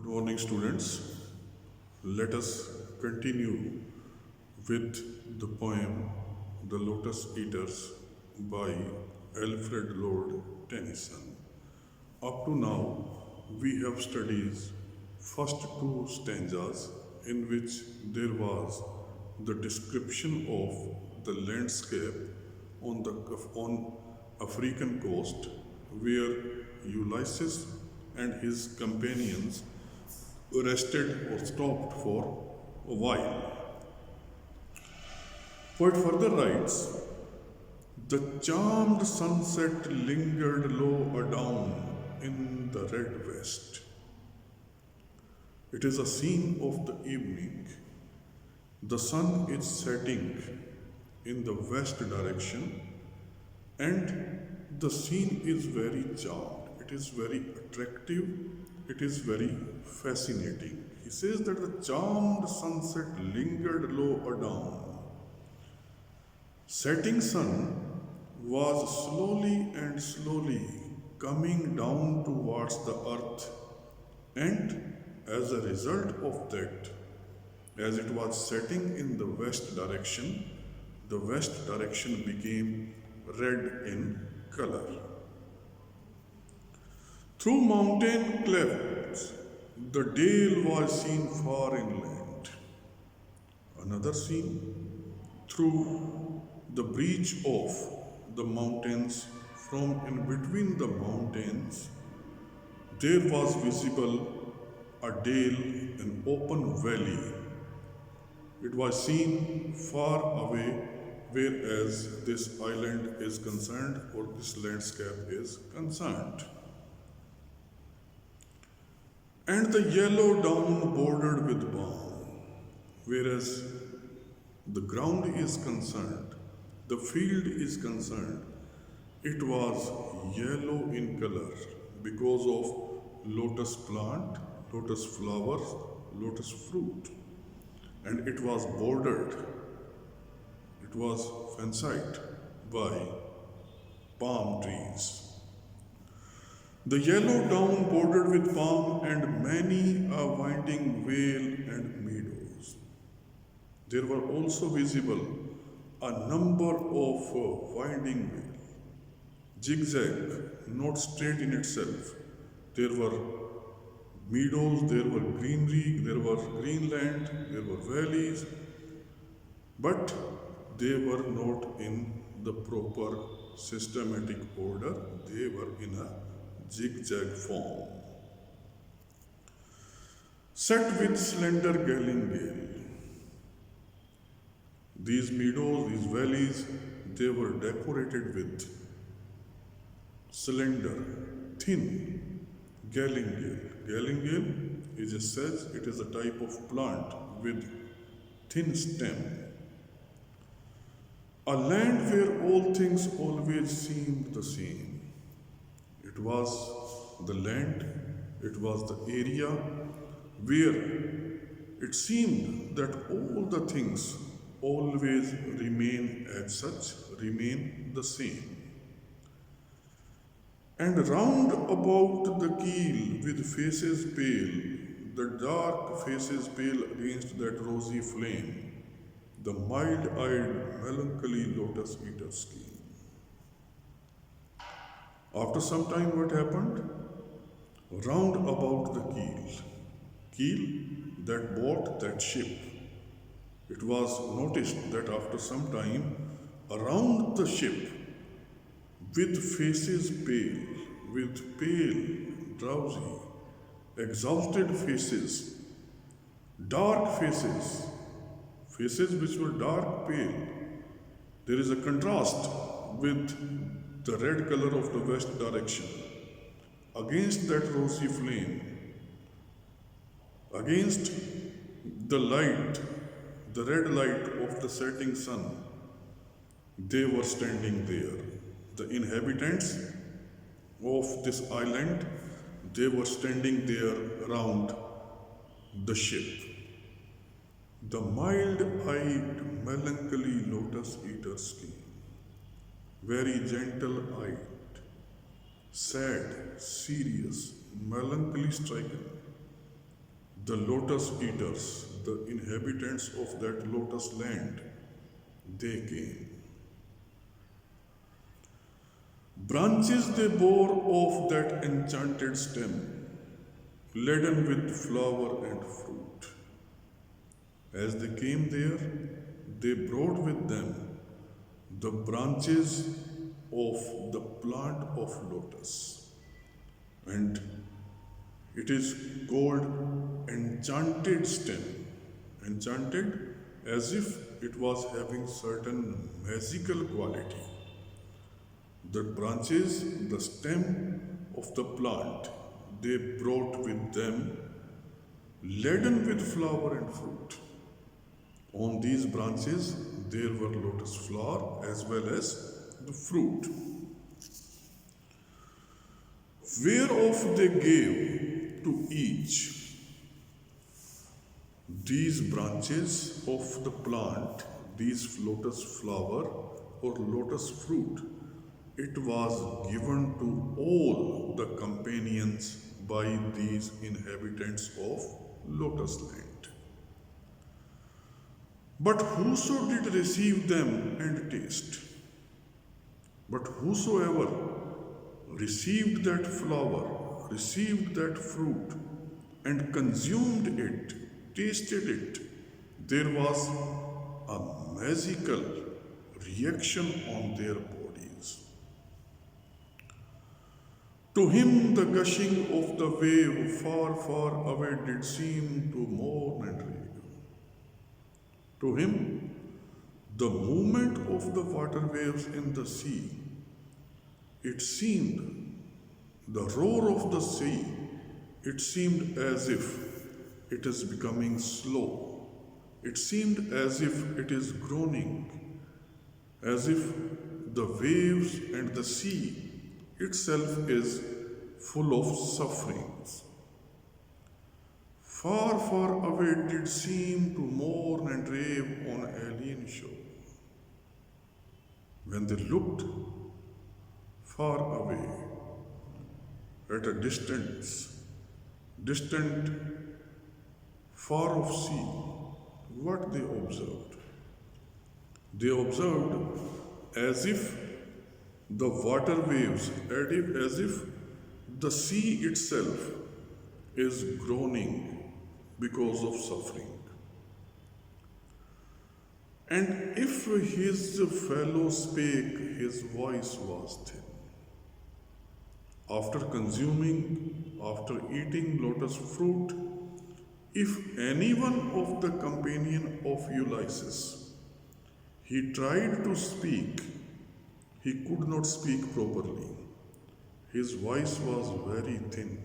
Good morning, students. Let us continue with the poem The Lotos Eaters by Alfred Lord Tennyson. Up to now, we have studied first two stanzas in which there was the description of the landscape on African coast where Ulysses and his companions rested or stopped for a while. Poet further writes, the charmed sunset lingered low adown in the red west. It is a scene of the evening. The sun is setting in the west direction and the scene is very charmed. It is very attractive. It is very fascinating. He says that the charmed sunset lingered low adown. Setting sun was slowly coming down towards the earth, and as a result of that, as it was setting in the west direction became red in color. Through mountain clefts, the dale was seen far inland. Another scene, through the breach of the mountains, from in between the mountains, there was visible a dale, an open valley. It was seen far away, whereas this island is concerned or this landscape is concerned. And the yellow down bordered with balm, whereas the ground is concerned, the field is concerned, it was yellow in color because of lotus plant, lotus flowers, lotus fruit, and it was bordered, it was fancied by palm trees. The yellow down bordered with palm and many a winding vale and meadows. There were also visible a number of winding vales, zigzag, not straight in itself. There were meadows, there were greenery, there were greenland, there were valleys, but they were not in the proper systematic order, they were in a zigzag form. Set with slender galingale. These meadows, these valleys, they were decorated with slender, thin galingale. Galingale is a sedge, it is a type of plant with thin stem. A land where all things always seemed the same. It was the land, it was the area where it seemed that all the things always remain as such, remain the same. And round about the keel with faces pale, the dark faces pale against that rosy flame, the mild-eyed, melancholy lotus eaters came. After some time, what happened? Round about the keel that boat, that ship, it was noticed that after some time, around the ship, with faces pale, with pale, drowsy, exhausted faces, dark faces, faces which were dark pale, there is a contrast with the red color of the west direction. Against that rosy flame, against the light, the red light of the setting sun, they were standing there. The inhabitants of this island, they were standing there around the ship. The mild-eyed, melancholy lotus eaters came. Very gentle-eyed, sad, serious, melancholy stricken, The Lotus Eaters, the inhabitants of that lotus land, they came. Branches they bore of that enchanted stem, laden with flower and fruit. As they came there, they brought with them the branches of the plant of lotus. And it is called enchanted stem. Enchanted as if it was having certain magical quality. The branches, the stem of the plant, they brought with them laden with flower and fruit. On these branches, there were lotus flower as well as the fruit, whereof they gave to each. These branches of the plant, these lotus flower or lotus fruit, it was given to all the companions by these inhabitants of lotus land. But whoso did receive them and taste, but whosoever received that flower, received that fruit, and consumed it, tasted it, there was a magical reaction on their bodies. To him the gushing of the wave far, far away did seem to mourn and rave. To him, the movement of the water waves in the sea, it seemed, the roar of the sea, it seemed as if it is becoming slow. It seemed as if it is groaning, as if the waves and the sea itself is full of sufferings. Far, far away did seem to mourn and rave on alien shore. When they looked far away, at a distance, distant, far off sea, what they observed? They observed as if the water waves, as if the sea itself is groaning because of suffering. And if his fellow spake, his voice was thin. After consuming, after eating lotus fruit, if any one of the companion of Ulysses, he tried to speak, he could not speak properly. His voice was very thin,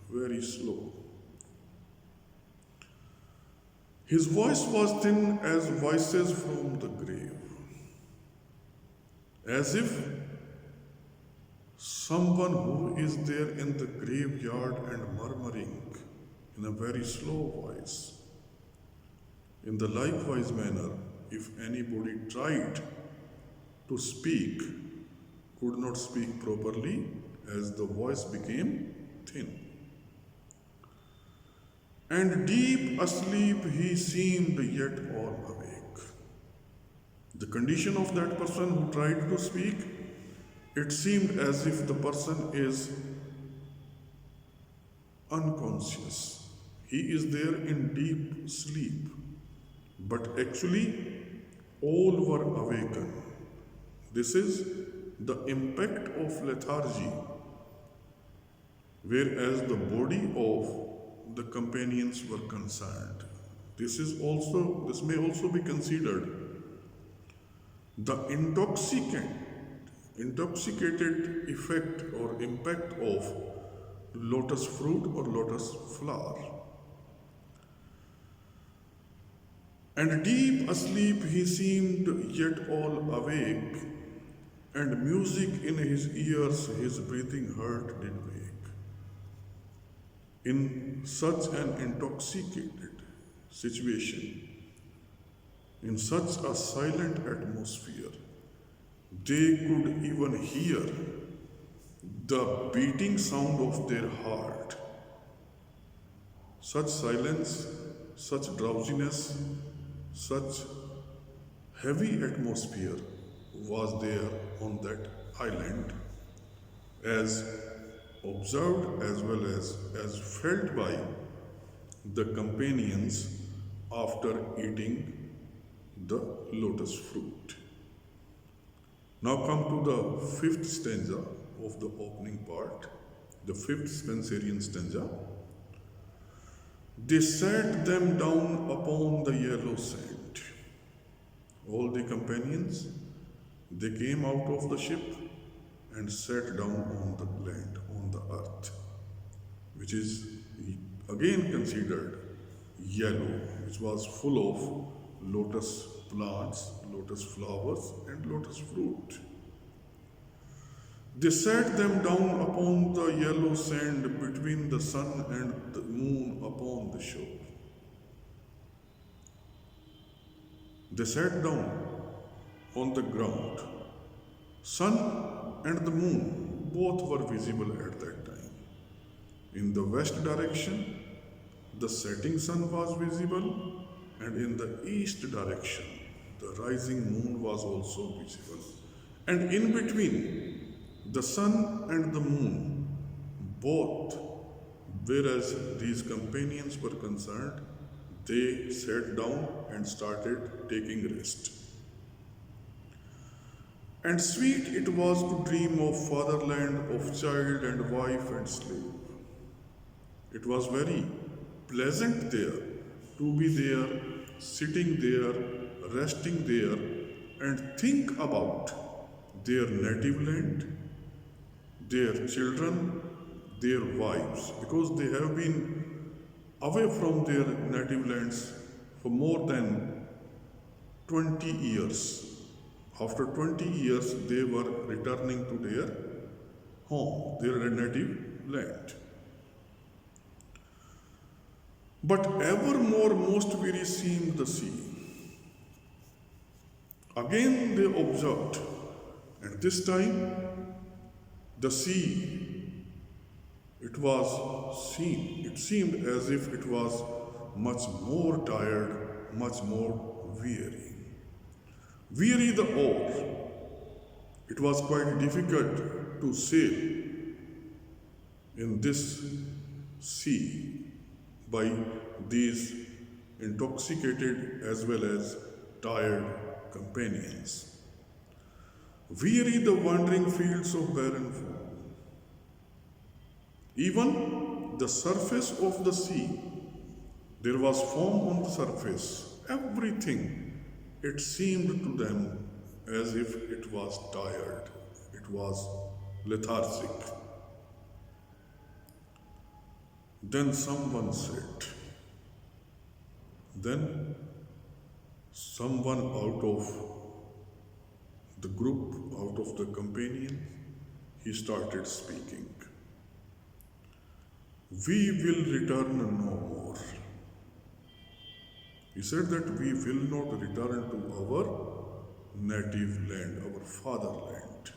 very slow. His voice was thin as voices from the grave, as if someone who is there in the graveyard and murmuring in a very slow voice. In the likewise manner, if anybody tried to speak, could not speak properly, as the voice became thin. And deep asleep he seemed, yet all awake. The condition of that person who tried to speak, it seemed as if the person is unconscious. He is there in deep sleep. But actually, all were awakened. This is the impact of lethargy, whereas the body of the companions were concerned. This may also be considered the intoxicated effect or impact of lotus fruit or lotus flower. And deep asleep he seemed, yet all awake, and music in his ears his breathing heart did wake. In such an intoxicated situation, in such a silent atmosphere, they could even hear the beating sound of their heart. Such silence, such drowsiness, such heavy atmosphere was there on that island, as observed as well as felt by the companions after eating the lotus fruit. Now come to the fifth stanza of the opening part, the fifth Spenserian stanza. They sat them down upon the yellow sand. All the companions, they came out of the ship and sat down on the land, on the earth, which is again considered yellow, which was full of lotus plants, lotus flowers, and lotus fruit. They sat them down upon the yellow sand between the sun and the moon upon the shore. They sat down on the ground. Sun and the moon both were visible at that time. In the west direction, the setting sun was visible, and in the east direction, the rising moon was also visible. And in between, the sun and the moon, both, whereas these companions were concerned, they sat down and started taking rest. And sweet it was to dream of fatherland, of child and wife and slave. It was very pleasant there to be there, sitting there, resting there, and think about their native land, their children, their wives, because they have been away from their native lands for more than 20 years. After 20 years, they were returning to their home, their native land. But evermore most weary seemed the sea. Again they observed, and this time the sea, it seemed as if it was much more tired, much more weary. Weary the oar. It was quite difficult to sail in this sea by these intoxicated as well as tired companions. Weary the wandering fields of barren foam. Even the surface of the sea, there was foam on the surface. Everything, it seemed to them as if it was tired, it was lethargic. Then someone said, then someone out of the group, out of the companion, he started speaking. We will return no more. He said that we will not return to our native land, our fatherland.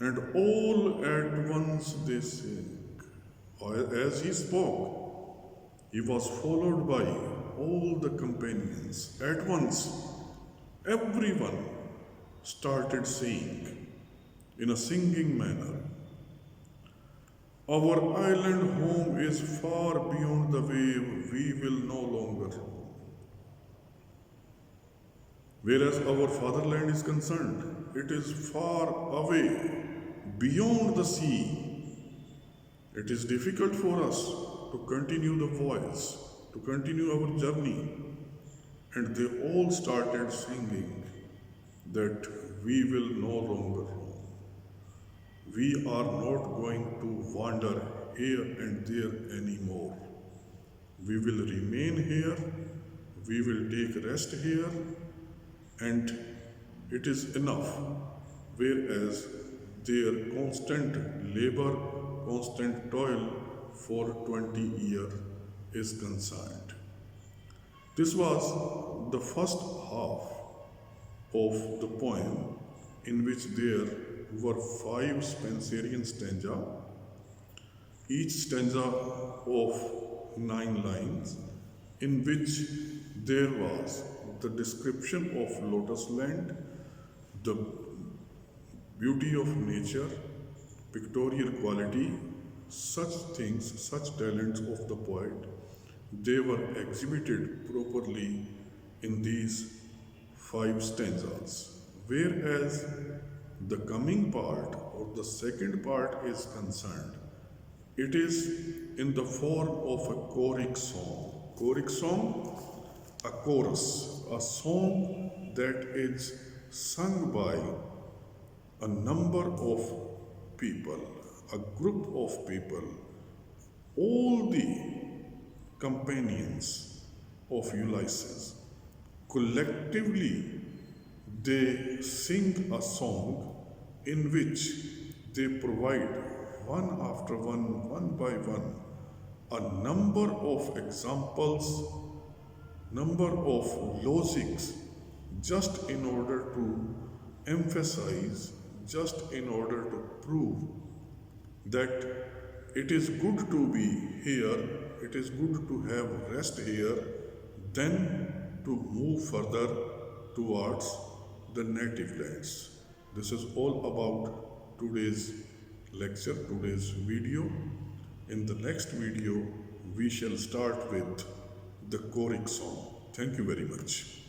And all at once they sang. As he spoke, he was followed by all the companions. At once, everyone started saying in a singing manner, our island home is far beyond the wave, we will no longer roam. Whereas our fatherland is concerned, it is far away, beyond the sea. It is difficult for us to continue the voyage, to continue our journey. And they all started singing that we will no longer roam. We are not going to wander here and there anymore. We will remain here, we will take rest here, and it is enough. Whereas their constant labor, constant toil for 20 years is concerned. This was the first half of the poem, in which there were 5 Spenserian stanzas, each stanza of 9 lines, in which there was the description of lotus land, the beauty of nature, pictorial quality, such things, such talents of the poet, they were exhibited properly in these 5 stanzas. Whereas the coming part or the second part is concerned, it is in the form of a choric song. Choric song, a chorus, a song that is sung by a number of people, a group of people, all the companions of Ulysses. Collectively, they sing a song in which they provide one after one by one, a number of examples, number of logics, just in order to emphasize, just in order to prove that it is good to be here, it is good to have rest here, then to move further towards the native lands. This is all about today's lecture, today's video. In the next video, we shall start with the choric song. Thank you very much.